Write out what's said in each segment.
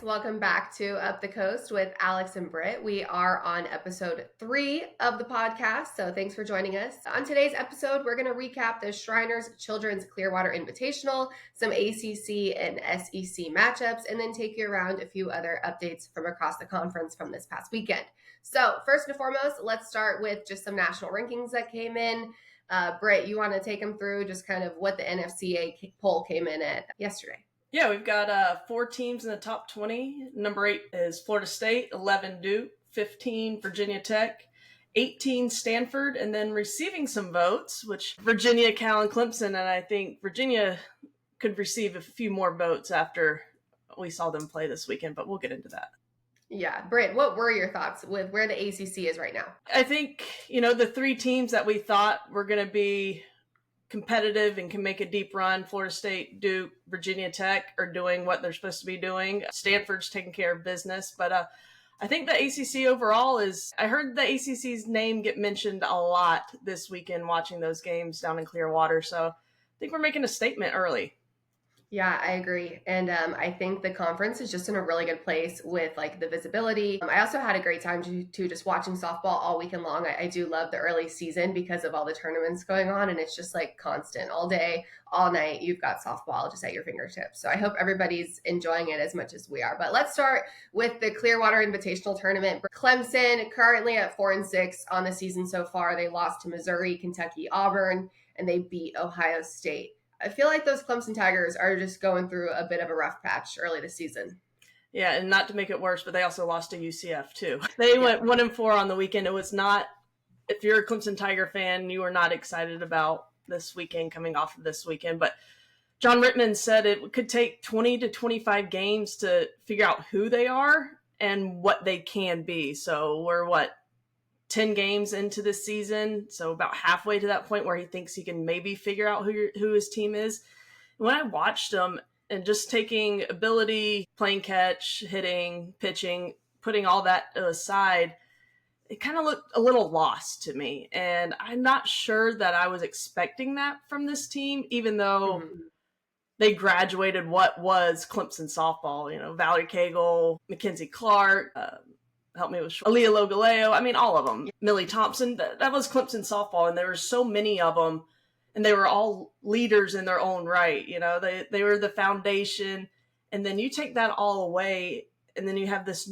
Welcome back to Up the Coast with Alex and Britt. We are on episode 3 of the podcast, so thanks for joining us. On today's episode, we're going to recap the Shriners Children's Clearwater Invitational, some ACC and SEC matchups, and then take you around a few other updates from across the conference from this past weekend. So first and foremost, let's start with just some national rankings that came in. Britt, you want to take them through just kind of what the NFCA poll came in at yesterday? Yeah, we've got 4 teams in the top 20. Number 8 is Florida State, 11 Duke, 15 Virginia Tech, 18 Stanford, and then receiving some votes, which Virginia, Cal, and Clemson, and I think Virginia could receive a few more votes after we saw them play this weekend, but we'll get into that. Yeah. Britt, what were your thoughts with where the ACC is right now? I think, the 3 teams that we thought were going to be competitive and can make a deep run, Florida State, Duke, Virginia Tech, are doing what they're supposed to be doing. Stanford's taking care of business. But I think the ACC overall I heard the ACC's name get mentioned a lot this weekend watching those games down in Clearwater. So I think we're making a statement early. Yeah, I agree. And I think the conference is just in a really good place with like the visibility. I also had a great time to just watching softball all weekend long. I do love the early season because of all the tournaments going on, and it's just like constant all day, all night. You've got softball just at your fingertips. So I hope everybody's enjoying it as much as we are. But let's start with the Clearwater Invitational Tournament. Clemson currently at 4-6 on the season so far. They lost to Missouri, Kentucky, Auburn, and they beat Ohio State. I feel like those Clemson Tigers are just going through a bit of a rough patch early this season. Yeah, and not to make it worse, but they also lost to UCF too. They went 1-4 on the weekend. It was not, if you're a Clemson Tiger fan, you are not excited about this weekend coming off of this weekend. But Coach Rittman said it could take 20 to 25 games to figure out who they are and what they can be. So we're 10 games into this season, so about halfway to that point where he thinks he can maybe figure out who his team is. When I watched him and just taking ability, playing catch, hitting, pitching, putting all that aside, it kind of looked a little lost to me. And I'm not sure that I was expecting that from this team, even though they graduated what was Clemson softball. Valerie Cagle, Mackenzie Clark, help me with Aaliyah Logaleo. I mean, all of them. Millie Thompson. That was Clemson softball, and there were so many of them, and they were all leaders in their own right. They were the foundation, and then you take that all away, and then you have this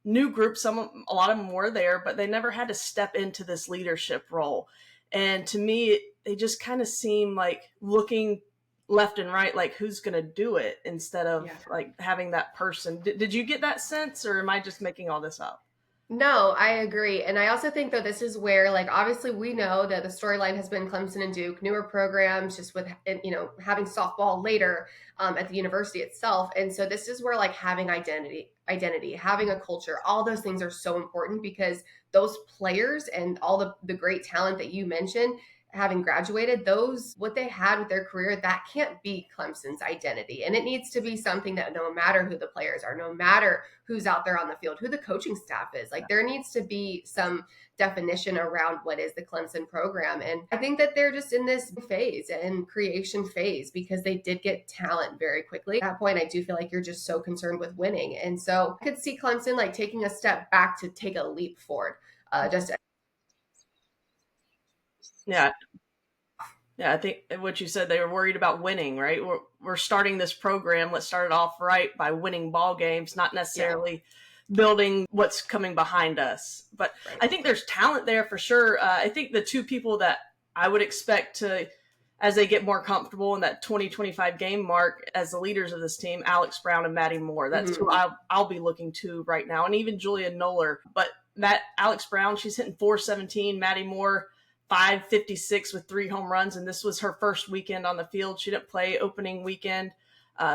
new group. A lot of them were there, but they never had to step into this leadership role. And to me, they just kind of seem like looking left and right, like who's going to do it instead of like having that person. Did you get that sense, or am I just making all this up? No, I agree. And I also think that this is where, like, obviously we know that the storyline has been Clemson and Duke, newer programs, just with, having softball later at the university itself. And so this is where like having identity, having a culture, all those things are so important because those players and all the great talent that you mentioned, having graduated, what they had with their career, that can't be Clemson's identity. And it needs to be something that no matter who the players are, no matter who's out there on the field, who the coaching staff is, like there needs to be some definition around what is the Clemson program. And I think that they're just in this phase and creation phase because they did get talent very quickly. At that point, I do feel like you're just so concerned with winning. And so I could see Clemson like taking a step back to take a leap forward. Yeah, I think what you said, they were worried about winning, right? We're starting this program. Let's start it off right by winning ball games, not necessarily building what's coming behind us. But I think there's talent there for sure. I think the 2 people that I would expect to, as they get more comfortable in that 20-25 game mark as the leaders of this team, Alex Brown and Madi Moore. That's who I'll be looking to right now. And even Julia Noller. But Alex Brown, she's hitting .417. Madi Moore, .556 with 3 home runs, and this was her first weekend on the field. She didn't play opening weekend.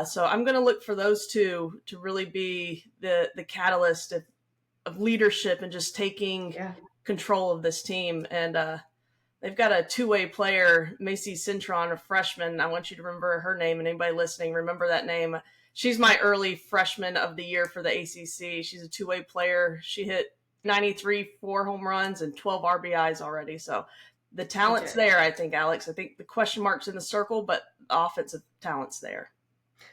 So I'm going to look for those 2 to really be the catalyst of leadership and just taking control of this team. And they've got a 2-way player, Maci Cintron, a freshman. I want you to remember her name, and anybody listening, remember that name. She's my early freshman of the year for the ACC. She's a 2-way player. She hit 93, 4 home runs, and 12 RBIs already. So the talent's there, I think, Alex. I think the question mark's in the circle, but the offensive talent's there.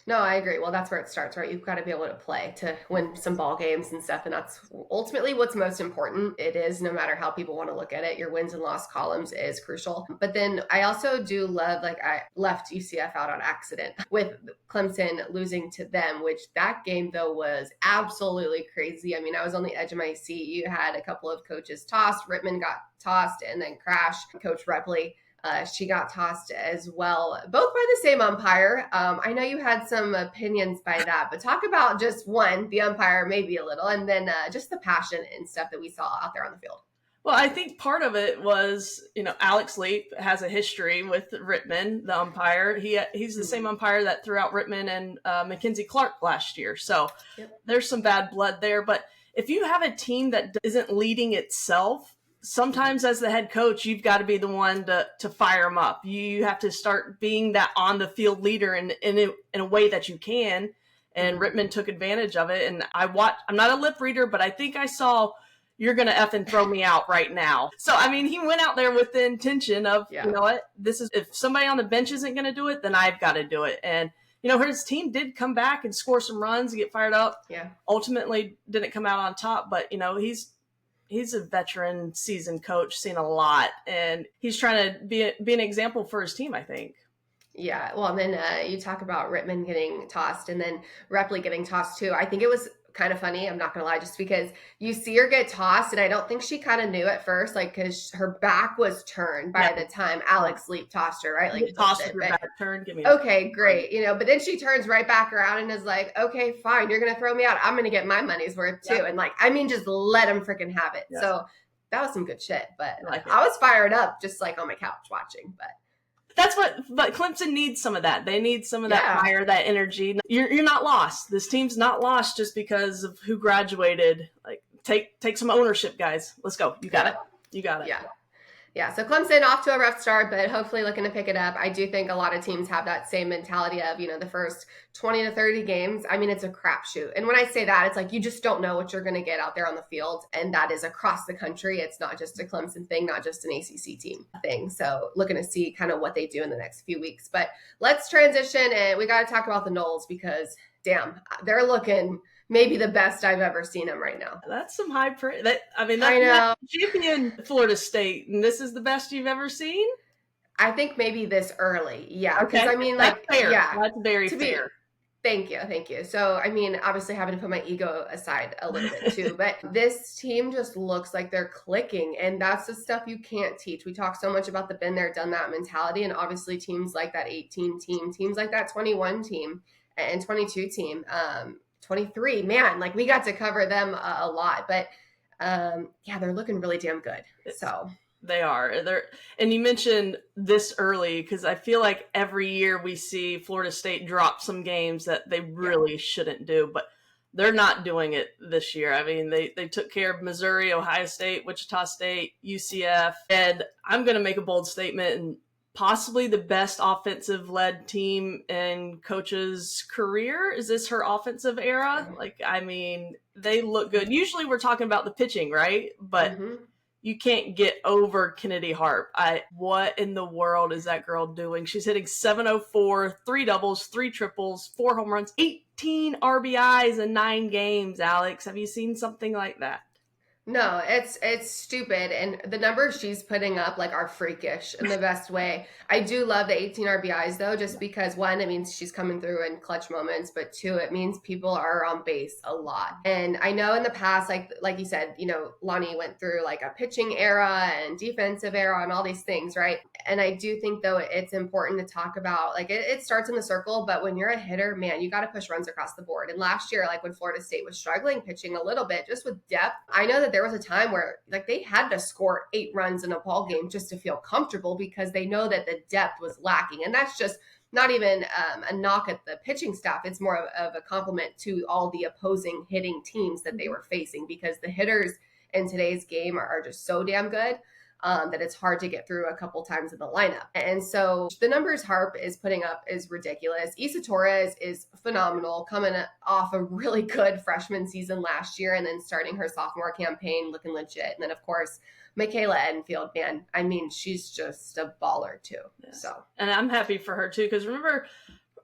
No, I agree. Well, that's where it starts, right? You've got to be able to play to win some ball games and stuff. And that's ultimately what's most important. It is, no matter how people want to look at it, your wins and loss columns is crucial. But then I also do love, like, I left UCF out on accident with Clemson losing to them, which that game, though, was absolutely crazy. I mean, I was on the edge of my seat. You had a couple of coaches tossed. Rittman got tossed and then crashed. Coach Ripley, she got tossed as well, both by the same umpire. I know you had some opinions by that, but talk about just one, the umpire, maybe a little, and then just the passion and stuff that we saw out there on the field. Well, I think part of it was, Alex Leap has a history with Rittman, the umpire. He's the same umpire that threw out Rittman and Mackenzie Clark last year. So There's some bad blood there. But if you have a team that isn't leading itself, sometimes as the head coach, you've got to be the one to fire them up. You have to start being that on the field leader in a way that you can. And Rittman took advantage of it. And I'm not a lip reader, but I think I saw, you're going to effing throw me out right now. So, I mean, he went out there with the intention of, you know what, if somebody on the bench isn't going to do it, then I've got to do it. And, his team did come back and score some runs and get fired up. Yeah. Ultimately didn't come out on top, but, he's a veteran, seasoned coach, seen a lot, and he's trying to be an example for his team, I think. Yeah, well, and then you talk about Rittman getting tossed and then Ripley getting tossed too. I think it was kind of funny, I'm not going to lie, just because you see her get tossed, and I don't think she kind of knew at first, like, because her back was turned by the time Alex Leap tossed her, right? Like, tossed her back turned. Give me okay, great. But then she turns right back around and is like, okay, fine, you're going to throw me out. I'm going to get my money's worth too. And just let him freaking have it. So that was some good shit, but I was fired up just like on my couch watching, but but Clemson needs some of that. They need some of that fire, that energy. You're not lost. This team's not lost just because of who graduated. Like, take some ownership, guys. Let's go. You got it. You got it. Yeah, so Clemson off to a rough start, but hopefully looking to pick it up. I do think a lot of teams have that same mentality of, the first 20 to 30 games. I mean, it's a crapshoot. And when I say that, it's like you just don't know what you're going to get out there on the field. And that is across the country. It's not just a Clemson thing, not just an ACC team thing. So looking to see kind of what they do in the next few weeks. But let's transition, and we got to talk about the Noles because, damn, they're looking maybe the best I've ever seen them right now. That's some high praise. I know. Champion Florida State, and this is the best you've ever seen? I think maybe this early. Yeah. Because, okay. That's fair. Yeah. That's very fair. Thank you. So, obviously having to put my ego aside a little bit too, but this team just looks like they're clicking, and that's the stuff you can't teach. We talk so much about the been there, done that mentality, and obviously teams like that 18 team, teams like that 21 team and 22 team, 23, man, like we got to cover them a lot, but they're looking really damn good. So they are. And you mentioned this early because I feel like every year we see Florida State drop some games that they really shouldn't do, but they're not doing it this year. I mean, they took care of Missouri, Ohio State, Wichita State, UCF, and I'm going to make a bold statement and possibly the best offensive-led team in Coach's career. Is this her offensive era? They look good. Usually we're talking about the pitching, right? But you can't get over Kennedy Harp. What in the world is that girl doing? She's hitting .704, 3 doubles, 3 triples, 4 home runs, 18 RBIs in 9 games, Alex. Have you seen something like that? No, it's stupid. And the numbers she's putting up are freakish in the best way. I do love the 18 RBIs though, just because one, it means she's coming through in clutch moments, but two, it means people are on base a lot. And I know in the past, like you said, Lonnie went through a pitching era and defensive era and all these things, right? And I do think though it's important to talk about, it starts in the circle, but when you're a hitter, man, you got to push runs across the board. And last year, when Florida State was struggling pitching a little bit, just with depth, I know that there was a time where they had to score 8 runs in a ball game just to feel comfortable because they know that the depth was lacking. And that's just not even a knock at the pitching staff. It's more of a compliment to all the opposing hitting teams that they were facing, because the hitters in today's game are just so damn good that it's hard to get through a couple times in the lineup. And so the numbers Harp is putting up is ridiculous. Isa Torres is phenomenal, coming off a really good freshman season last year and then starting her sophomore campaign looking legit. And then, of course, Michaela Enfield, man, she's just a baller too. Yes. So, and I'm happy for her too, because remember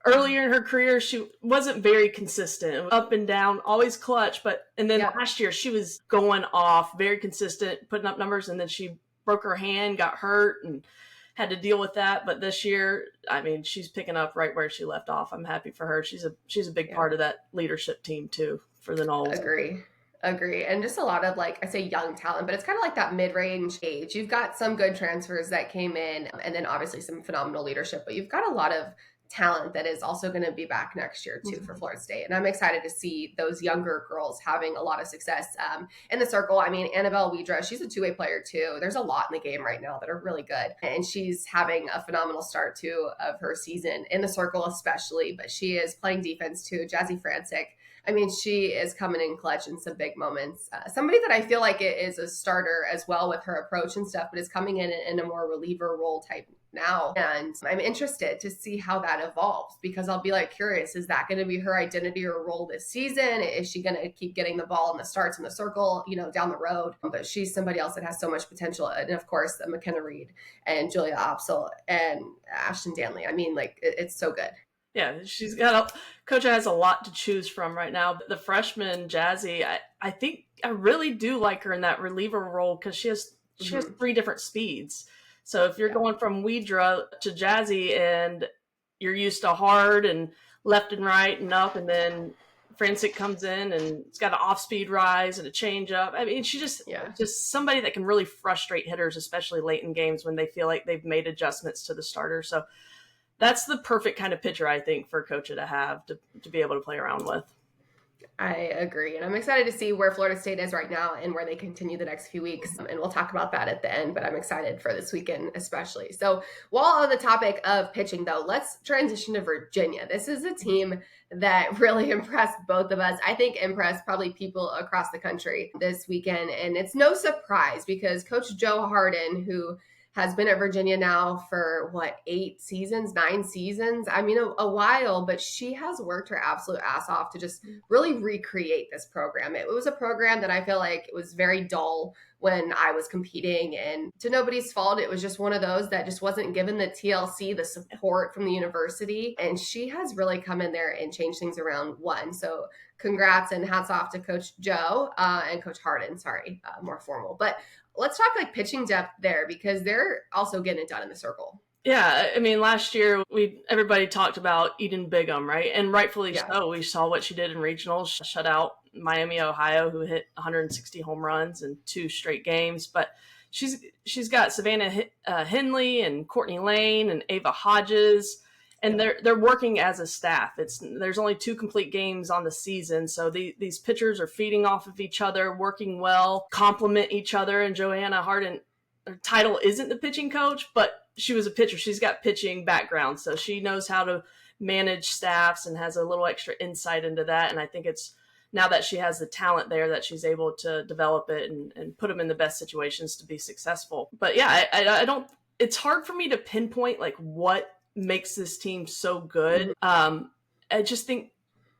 earlier in her career, she wasn't very consistent, up and down, always clutch. And then last year she was going off, very consistent, putting up numbers, and then she broke her hand, got hurt, and had to deal with that. But this year, I mean, she's picking up right where she left off. I'm happy for her. She's a big part of that leadership team too for the Noles. Agree. And just a lot of, like, I say young talent, but it's kind of like that mid-range age. You've got some good transfers that came in, and then obviously some phenomenal leadership, but you've got a lot of talent that is also going to be back next year too for Florida State. And I'm excited to see those younger girls having a lot of success in the circle. I mean, Annabelle Widra, she's a two-way player too. There's a lot in the game right now that are really good. And she's having a phenomenal start too of her season in the circle especially, but she is playing defense too. Jazzy Francic, I mean, she is coming in clutch in some big moments. Somebody that I feel like it is a starter as well with her approach and stuff, but is coming in a more reliever role type now. And I'm interested to see how that evolves, because I'll be like curious, is that going to be her identity or role this season? Is she going to keep getting the ball in the starts in the circle, down the road? But she's somebody else that has so much potential. And of course, McKenna Reed and Julia Opsel and Ashton Danley. I mean, like, it's so good. Yeah, she's got Coach has a lot to choose from right now. The freshman Jazzy, I think I really do like her in that reliever role, because she has 3 different speeds. So if you're going from Widra to Jazzy and you're used to hard and left and right and up, and then Francic comes in and it's got an off-speed rise and a change-up. I mean, she just somebody that can really frustrate hitters, especially late in games when they feel like they've made adjustments to the starter. So that's the perfect kind of pitcher, I think, for Coach to have to be able to play around with. I agree. And I'm excited to see where Florida State is right now and where they continue the next few weeks. And we'll talk about that at the end, but I'm excited for this weekend especially. So while on the topic of pitching, though, let's transition to Virginia. This is a team that really impressed both of us. I think impressed probably people across the country this weekend. And it's no surprise, because Coach Joe Harden, who has been at Virginia now for 9 seasons? I mean, a while, but she has worked her absolute ass off to just really recreate this program. It was a program that I feel like it was very dull when I was competing, and to nobody's fault, it was just one of those that just wasn't given the TLC, the support from the university. And she has really come in there and changed things around. So congrats and hats off to Coach Joe and Coach Harden, more formal. But let's talk like pitching depth there, because they're also getting it done in the circle. Yeah, I mean, last year everybody talked about Eden Bigham, right? And rightfully so. We saw what she did in regionals, shut out Miami, Ohio, who hit 160 home runs in 2 straight games. But she's got Savannah Henley and Courtney Lane and Ava Hodges, and they're working as a staff. There's only 2 complete games on the season, so these pitchers are feeding off of each other, working well, complement each other. And Joanna Harden, her title isn't the pitching coach, but she was a pitcher. She's got pitching background, so she knows how to manage staffs and has a little extra insight into that. And I think it's now that she has the talent there that she's able to develop it and put them in the best situations to be successful. But yeah, I don't. It's hard for me to pinpoint like what makes this team so good. I just think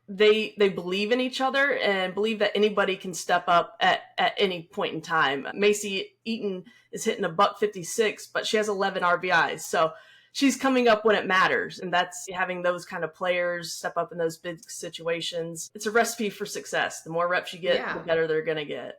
they believe in each other and believe that anybody can step up at any point in time. Maci Eaton is hitting a $156, but she has 11 RBIs. So she's coming up when it matters. And that's having those kind of players step up in those big situations. It's a recipe for success. The more reps you get, the better they're going to get.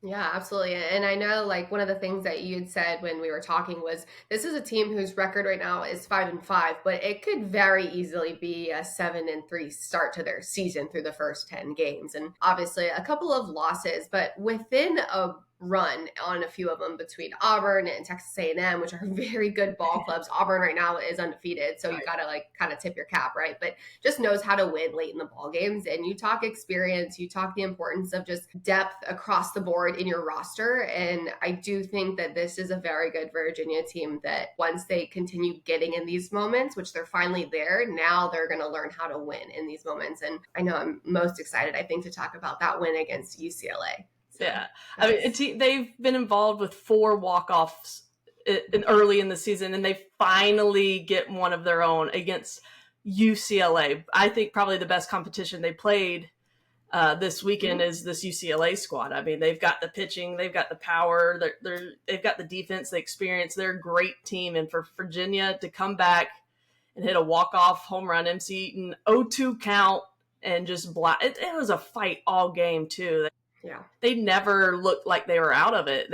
Yeah, absolutely. And I know like one of the things that you had said when we were talking was this is a team whose record right now is 5-5, but it could very easily be a 7-3 start to their season through the first 10 games. And obviously a couple of losses, but within a run on a few of them between Auburn and Texas A&M, which are very good ball clubs. Auburn right now is undefeated, so you got to like kind of tip your cap, right? But just knows how to win late in the ball games. And you talk experience, you talk the importance of just depth across the board in your roster. And I do think that this is a very good Virginia team that once they continue getting in these moments, which they're finally there, now they're going to learn how to win in these moments. And I know I'm most excited, I think, to talk about that win against UCLA. Yeah, I mean, they've been involved with 4 walk-offs early in the season, and they finally get one of their own against UCLA. I think probably the best competition they played this weekend is this UCLA squad. I mean, they've got the pitching, they've got the power, they've got the defense, the experience. They're a great team, and for Virginia to come back and hit a walk-off home run. MC Eaton 0-2 count and just it was a fight all game too. Yeah. They never looked like they were out of it.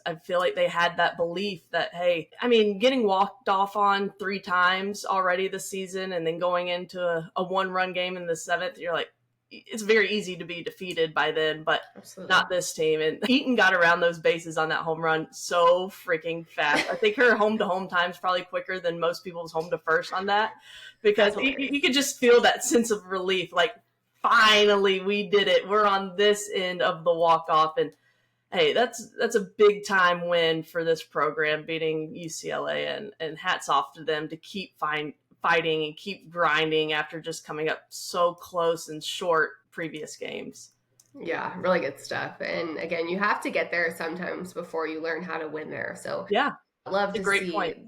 I feel like they had that belief that, hey, I mean, getting walked off on 3 times already this season and then going into a 1-run game in the 7th, you're like, it's very easy to be defeated by then, but Absolutely. Not this team. And Eaton got around those bases on that home run so freaking fast. I think her home-to-home time is probably quicker than most people's home-to-first on that, because you could just feel that sense of relief, like, finally we did it. We're on this end of the walk-off. And, hey, that's a big-time win for this program, beating UCLA, and hats off to them to keep fighting and keep grinding after just coming up so close and short previous games. Yeah, really good stuff. And again, you have to get there sometimes before you learn how to win there. So yeah, love to great see. Point.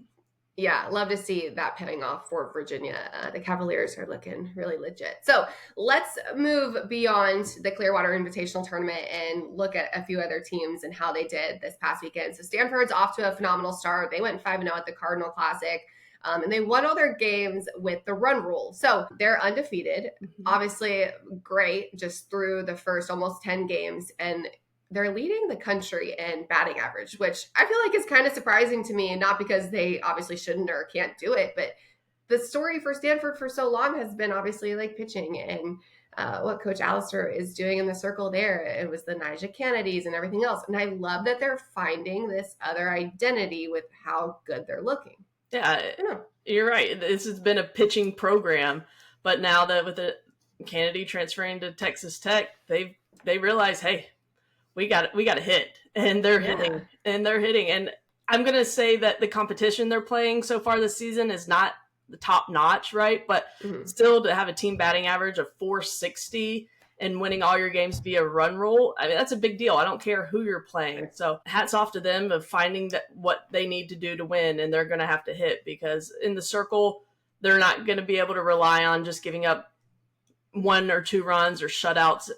Yeah, love to see that paying off for Virginia. The Cavaliers are looking really legit. So let's move beyond the Clearwater Invitational Tournament and look at a few other teams and how they did this past weekend. So Stanford's off to a phenomenal start. They went 5-0 at the Cardinal Classic. And they won all their games with the run rule. So they're undefeated. Mm-hmm. Obviously, great just through the first almost 10 games. And they're leading the country in batting average, which I feel like is kind of surprising to me, not because they obviously shouldn't or can't do it, but the story for Stanford for so long has been obviously like pitching and what Coach Alistair is doing in the circle there. It was the Nyjah Kennedys and everything else. And I love that they're finding this other identity with how good they're looking. Yeah, you're right. This has been a pitching program, but now that with the Kennedy transferring to Texas Tech, they realize, hey, we got to hit, and they're hitting. And I'm gonna say that the competition they're playing so far this season is not the top notch, right? But still, to have a team batting average of 460 and winning all your games via run rule, I mean, that's a big deal. I don't care who you're playing. So hats off to them of finding that what they need to do to win, and they're going to have to hit, because in the circle, they're not going to be able to rely on just giving up 1 or 2 runs or shutouts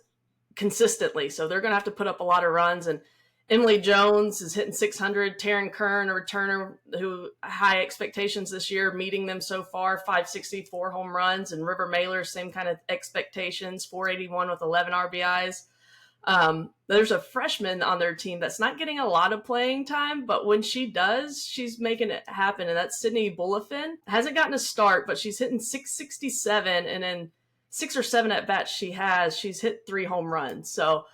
consistently. So they're going to have to put up a lot of runs. And Emily Jones is hitting 600. Taryn Kern, a returner who high expectations this year, meeting them so far, 564 home runs. And River Mailer, same kind of expectations, 481 with 11 RBIs. There's a freshman on their team that's not getting a lot of playing time, but when she does, she's making it happen. And that's Sydney Bulifin. Hasn't gotten a start, but she's hitting 667. And in 6 or 7 at-bats she's hit 3 home runs. So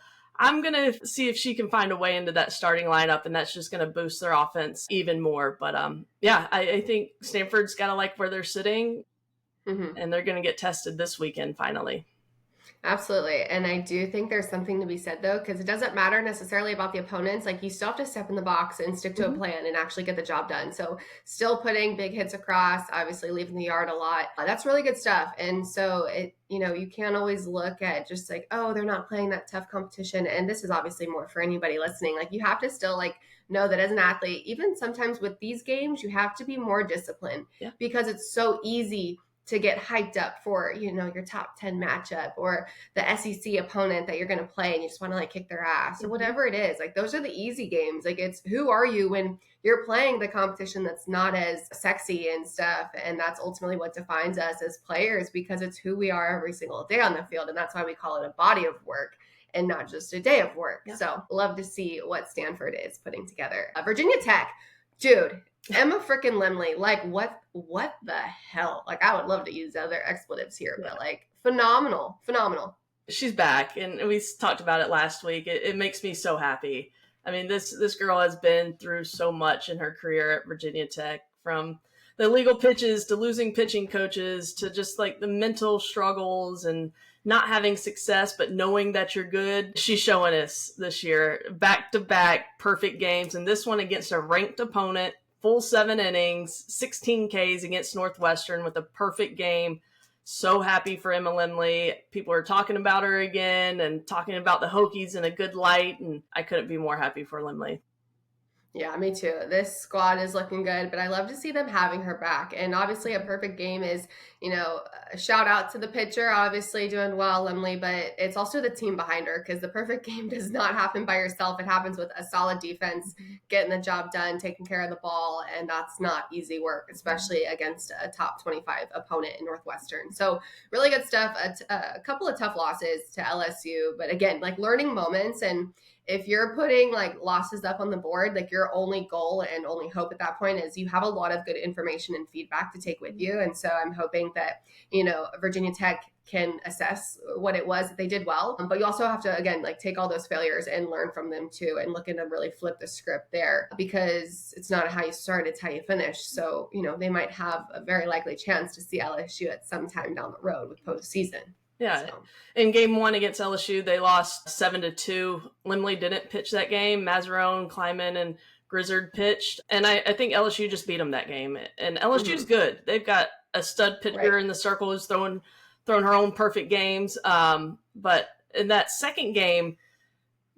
I'm going to see if she can find a way into that starting lineup, and that's just going to boost their offense even more. But I think Stanford's got to like where they're sitting, and they're going to get tested this weekend finally. Absolutely. And I do think there's something to be said, though, because it doesn't matter necessarily about the opponents. Like, you still have to step in the box and stick to a plan and actually get the job done. So still putting big hits across, obviously leaving the yard a lot. That's really good stuff. And so you can't always look at just like, oh, they're not playing that tough competition. And this is obviously more for anybody listening. Like, you have to still know that as an athlete, even sometimes with these games, you have to be more disciplined because it's so easy to get hyped up for, your top 10 matchup or the SEC opponent that you're going to play, and you just want to kick their ass or whatever it is. Those are the easy games. It's who are you when you're playing the competition that's not as sexy and stuff. And that's ultimately what defines us as players, because it's who we are every single day on the field. And that's why we call it a body of work and not just a day of work. Yeah. So love to see what Stanford is putting together. Virginia Tech, dude, Emma frickin' Lemley, what the hell? I would love to use other expletives here, but phenomenal. She's back, and we talked about it last week. It makes me so happy. I mean, this girl has been through so much in her career at Virginia Tech, from the illegal pitches to losing pitching coaches to just the mental struggles and not having success, but knowing that you're good. She's showing us this year, back-to-back perfect games, and this one against a ranked opponent. Full 7 innings, 16 Ks against Northwestern with a perfect game. So happy for Emma Lemley. People are talking about her again and talking about the Hokies in a good light, and I couldn't be more happy for Lemley. Yeah, me too. This squad is looking good, but I love to see them having her back. And obviously, a perfect game is, a shout out to the pitcher, obviously doing well, Limley, but it's also the team behind her because the perfect game does not happen by yourself. It happens with a solid defense, getting the job done, taking care of the ball. And that's not easy work, especially against a top 25 opponent in Northwestern. So, really good stuff. A couple of tough losses to LSU, but again, like learning moments. And if you're putting like losses up on the board, like your only goal and only hope at that point is you have a lot of good information and feedback to take with you. And so I'm hoping that, Virginia Tech can assess what it was that they did well. But you also have to, again, like take all those failures and learn from them too, and look to really flip the script there, because it's not how you start, it's how you finish. So, they might have a very likely chance to see LSU at some time down the road with postseason. Yeah. So. In game 1 against LSU, they lost 7-2. Limley didn't pitch that game. Mazzarone, Kleiman, and Grizzard pitched. And I think LSU just beat them that game. And LSU's good. They've got a stud pitcher in the circle who's throwing her own perfect games. But in that second game,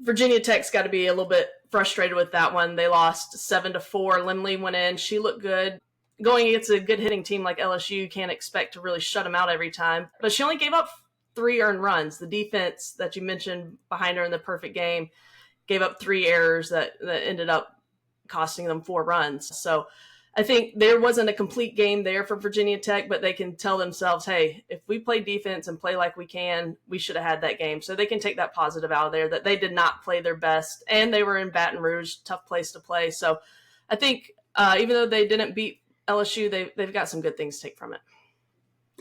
Virginia Tech's got to be a little bit frustrated with that one. They lost 7-4. Limley went in. She looked good. Going against a good hitting team like LSU, you can't expect to really shut them out every time. But she only gave up 3 earned runs. The defense that you mentioned behind her in the perfect game gave up 3 errors that ended up costing them 4 runs. So I think there wasn't a complete game there for Virginia Tech, but they can tell themselves, hey, if we play defense and play like we can, we should have had that game. So they can take that positive out of there, that they did not play their best, and they were in Baton Rouge, tough place to play. So I think even though they didn't beat LSU, they've got some good things to take from it.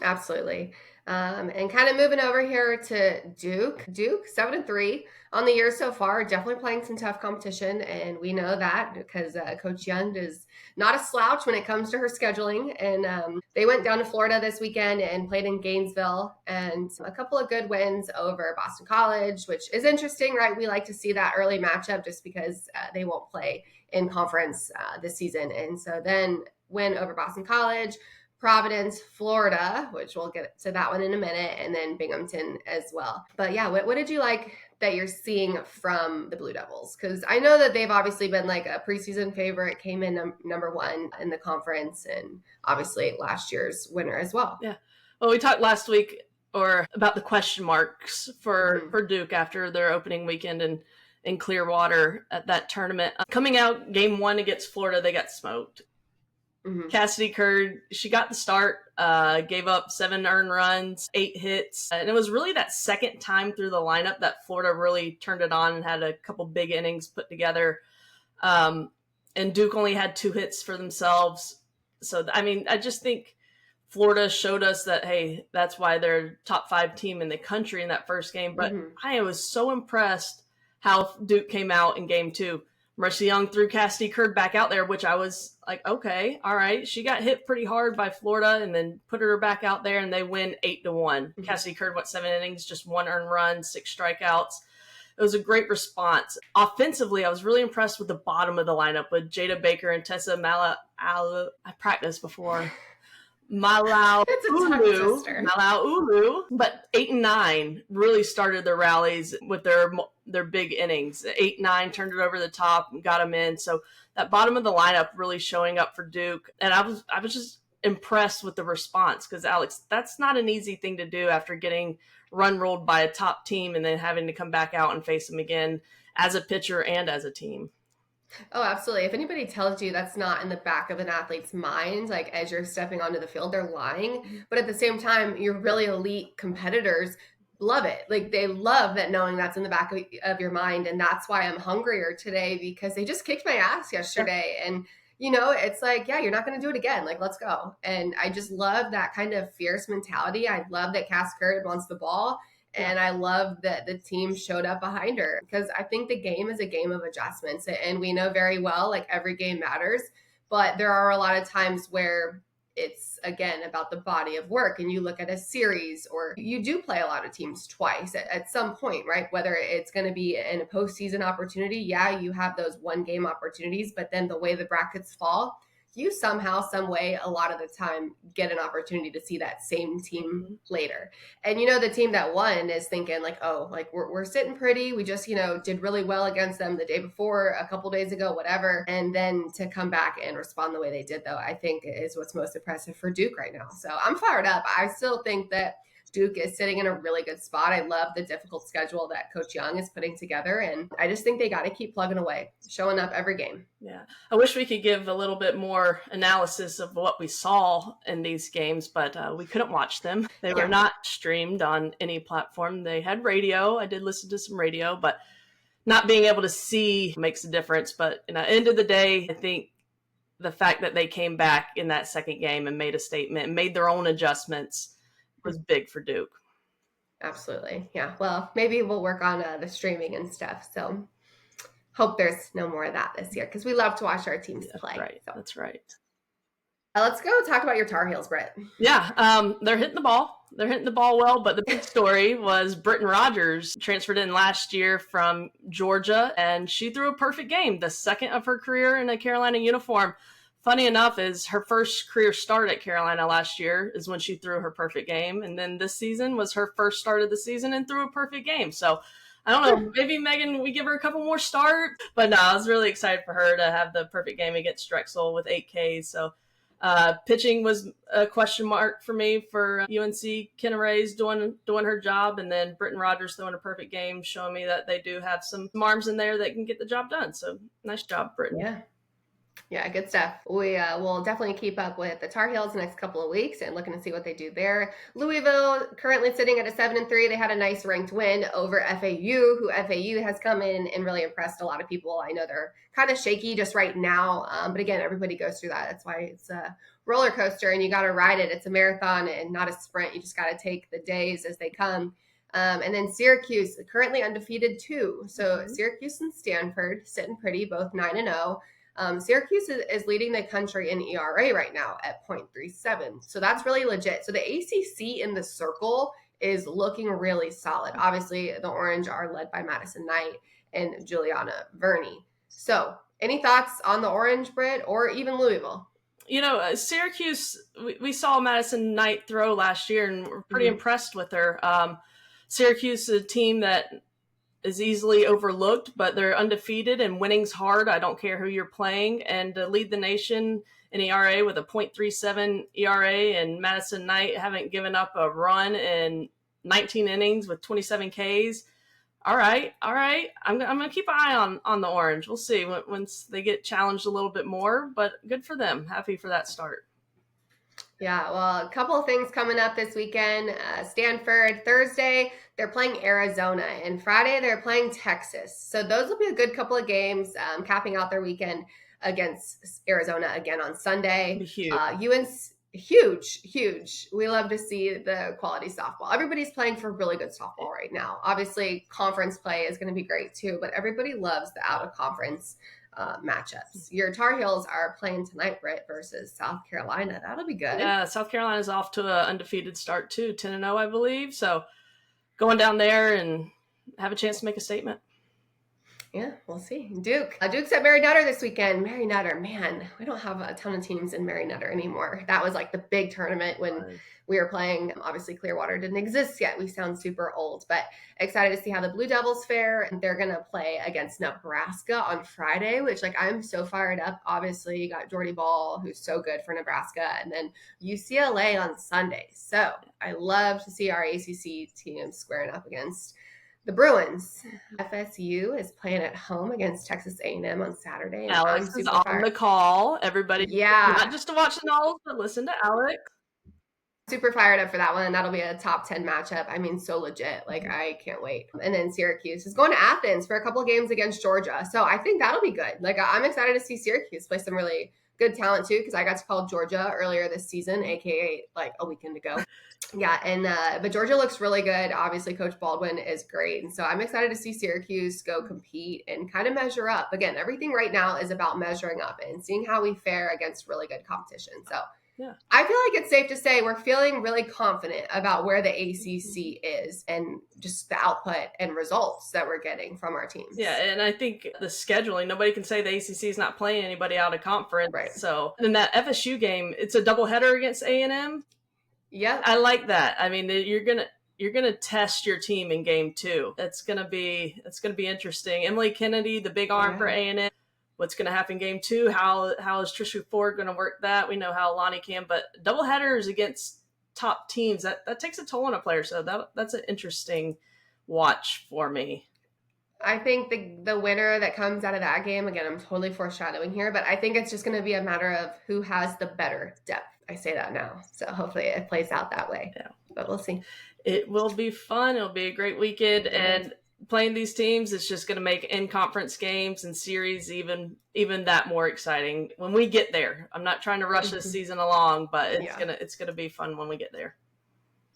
Absolutely. And kind of moving over here to Duke. Duke, 7-3 on the year so far, definitely playing some tough competition. And we know that because Coach Young is not a slouch when it comes to her scheduling. And they went down to Florida this weekend and played in Gainesville, and a couple of good wins over Boston College, which is interesting, right? We like to see that early matchup just because they won't play in conference this season. And so then win over Boston College, Providence, Florida, which we'll get to that one in a minute, and then Binghamton as well. But yeah, what did you like that you're seeing from the Blue Devils? Because I know that they've obviously been like a preseason favorite, came in number 1 in the conference, and obviously last year's winner as well. Yeah. Well, we talked last week about the question marks for Duke after their opening weekend in Clearwater at that tournament. Coming out game 1 against Florida, they got smoked. Cassidy Curd, she got the start, gave up 7 earned runs, 8 hits. And it was really that second time through the lineup that Florida really turned it on and had a couple big innings put together. And Duke only had 2 hits for themselves. So, I mean, I just think Florida showed us that, hey, that's why they're top 5 team in the country in that first game. But I was so impressed how Duke came out in game 2. Marissa Young threw Cassidy Curd back out there, which I was like, okay, all right. She got hit pretty hard by Florida and then put her back out there, and they win 8-1. Cassidy Curd went 7 innings, just 1 earned run, 6 strikeouts. It was a great response. Offensively, I was really impressed with the bottom of the lineup with Jada Baker and Tessa I practiced before. Malaulu, but 8 and 9 really started the rallies with their big innings. 8-9 turned it over the top and got them in. So that bottom of the lineup really showing up for Duke, and I was just impressed with the response, because Alex, that's not an easy thing to do after getting run rolled by a top team and then having to come back out and face them again as a pitcher and as a team. Oh, absolutely. If anybody tells you that's not in the back of an athlete's mind, like as you're stepping onto the field, they're lying. But at the same time, your really elite competitors love it. Like they love that, knowing that's in the back of your mind. And that's why I'm hungrier today, because they just kicked my ass yesterday. And, it's like, yeah, you're not going to do it again. Like, let's go. And I just love that kind of fierce mentality. I love that Cass Curd wants the ball. And I love that the team showed up behind her, because I think the game is a game of adjustments. And we know very well, like every game matters, but there are a lot of times where it's, again, about the body of work. And you look at a series, or you do play a lot of teams twice at some point, right? Whether it's going to be in a postseason opportunity. Yeah, you have those 1 game opportunities, but then the way the brackets fall, you somehow, some way, a lot of the time get an opportunity to see that same team later. And, the team that won is thinking like, oh, like we're sitting pretty. We just, did really well against them the day before, a couple days ago, whatever. And then to come back and respond the way they did, though, I think is what's most impressive for Duke right now. So I'm fired up. I still think that Duke is sitting in a really good spot. I love the difficult schedule that Coach Young is putting together, and I just think they got to keep plugging away, showing up every game. Yeah. I wish we could give a little bit more analysis of what we saw in these games, but we couldn't watch them. They were not streamed on any platform. They had radio. I did listen to some radio, but not being able to see makes a difference. But at the end of the day, I think the fact that they came back in that second game and made a statement and made their own adjustments was big for Duke. Absolutely. Yeah. Well, maybe we'll work on the streaming and stuff. So hope there's no more of that this year, because we love to watch our teams play. Right. So. That's right. Let's go talk about your Tar Heels, Britt. Yeah. They're hitting the ball. They're hitting the ball well, but the big story was Britton Rogers transferred in last year from Georgia, and she threw a perfect game, the second of her career in a Carolina uniform. Funny enough, is her first career start at Carolina last year is when she threw her perfect game. And then this season was her first start of the season and threw a perfect game. So I don't know, maybe Megan, we give her a couple more starts. But no, I was really excited for her to have the perfect game against Drexel with 8 Ks. So pitching was a question mark for me for UNC. Kenna Ray's doing her job. And then Britton Rogers throwing a perfect game, showing me that they do have some arms in there that can get the job done. So nice job, Britton. Yeah, good stuff. We will definitely keep up with the Tar Heels the next couple of weeks and looking to see what they do there. Louisville currently sitting at a 7-3. They had a nice ranked win over FAU, who FAU has come in and really impressed a lot of people. I know they're kind of shaky just right now, but again, everybody goes through that. That's why it's a roller coaster and you got to ride it. It's a marathon and not a sprint. You just got to take the days as they come. And then Syracuse, currently undefeated too. So Syracuse and Stanford sitting pretty, both 9-0. Syracuse is leading the country in ERA right now at 0.37. So that's really legit. So the ACC in the circle is looking really solid. Obviously, the Orange are led by Madison Knight and Juliana Verney. So any thoughts on the Orange, Britt, or even Louisville? Syracuse, we saw Madison Knight throw last year and we're pretty impressed with her. Syracuse is a team that is easily overlooked, but they're undefeated and winning's hard. I don't care who you're playing. And to lead the nation in ERA with a 0.37 ERA, and Madison Knight haven't given up a run in 19 innings with 27 Ks. All right. I'm going to keep an eye on the Orange. We'll see once they get challenged a little bit more, but good for them. Happy for that start. Yeah, well, a couple of things coming up this weekend. Stanford, Thursday, they're playing Arizona, and Friday, they're playing Texas. So those will be a good couple of games, capping out their weekend against Arizona again on Sunday. UNC, huge. We love to see the quality softball. Everybody's playing for really good softball right now. Obviously, conference play is going to be great too, but everybody loves the out-of-conference matchups. Your Tar Heels are playing tonight, Britt, versus South Carolina. That'll be good. Yeah, South Carolina's off to an undefeated start too, 10-0, I believe. So going down there and have a chance to make a statement. Yeah, we'll see. Duke's at Mary Nutter this weekend. Mary Nutter, man, we don't have a ton of teams in Mary Nutter anymore. That was like the big tournament when we were playing. Obviously, Clearwater didn't exist yet. We sound super old, but excited to see how the Blue Devils fare. And they're going to play against Nebraska on Friday, which I'm so fired up. Obviously, you got Jordy Ball, who's so good for Nebraska, and then UCLA on Sunday. So I love to see our ACC team squaring up against the Bruins. FSU is playing at home against Texas A&M on Saturday. And Alex is on the call. Everybody, not just to watch the Knowles, but listen to Alex. Super fired up for that one. That'll be a top 10 matchup. I mean, so legit. I can't wait. And then Syracuse is going to Athens for a couple of games against Georgia. So I think that'll be good. I'm excited to see Syracuse play some really good talent too, because I got to call Georgia earlier this season, aka a weekend ago. Yeah, and but Georgia looks really good. Obviously, Coach Baldwin is great, and so I'm excited to see Syracuse go compete and kind of measure up. Again, everything right now is about measuring up and seeing how we fare against really good competition. So Yeah. I feel like it's safe to say we're feeling really confident about where the ACC is and just the output and results that we're getting from our teams. Yeah, and I think the scheduling, nobody can say the ACC is not playing anybody out of conference. Right. So in that FSU game, it's a doubleheader against A&M. Yeah, I like that. I mean, you're gonna test your team in game 2. It's gonna be interesting. Emily Kennedy, the big arm for A&M. What's going to happen game 2? How is Trisha Ford going to work that? We know how Lonnie can, but double headers against top teams, that takes a toll on a player. So that's an interesting watch for me. I think the winner that comes out of that game, again, I'm totally foreshadowing here, but I think it's just going to be a matter of who has the better depth. I say that now. So hopefully it plays out that way. Yeah. But we'll see. It will be fun. It'll be a great weekend. And playing these teams is just going to make in-conference games and series even that more exciting when we get there. I'm not trying to rush this season along, but it's gonna be fun when we get there.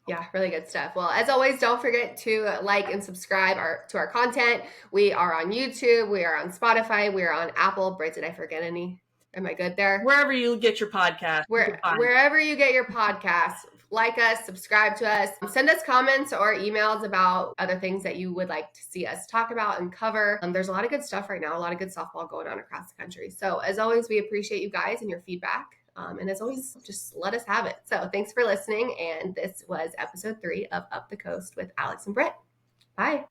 Yeah, really good stuff. Well, as always, don't forget to like and subscribe to our content. We are on YouTube. We are on Spotify. We are on Apple. Britt, did I forget any? Am I good there? Wherever you get your podcast. Wherever you get your podcast, like us, subscribe to us, send us comments or emails about other things that you would like to see us talk about and cover. There's a lot of good stuff right now, a lot of good softball going on across the country. So as always, we appreciate you guys and your feedback. And as always, just let us have it. So thanks for listening. And this was episode 3 of Up the Coast with Alex and Britt. Bye.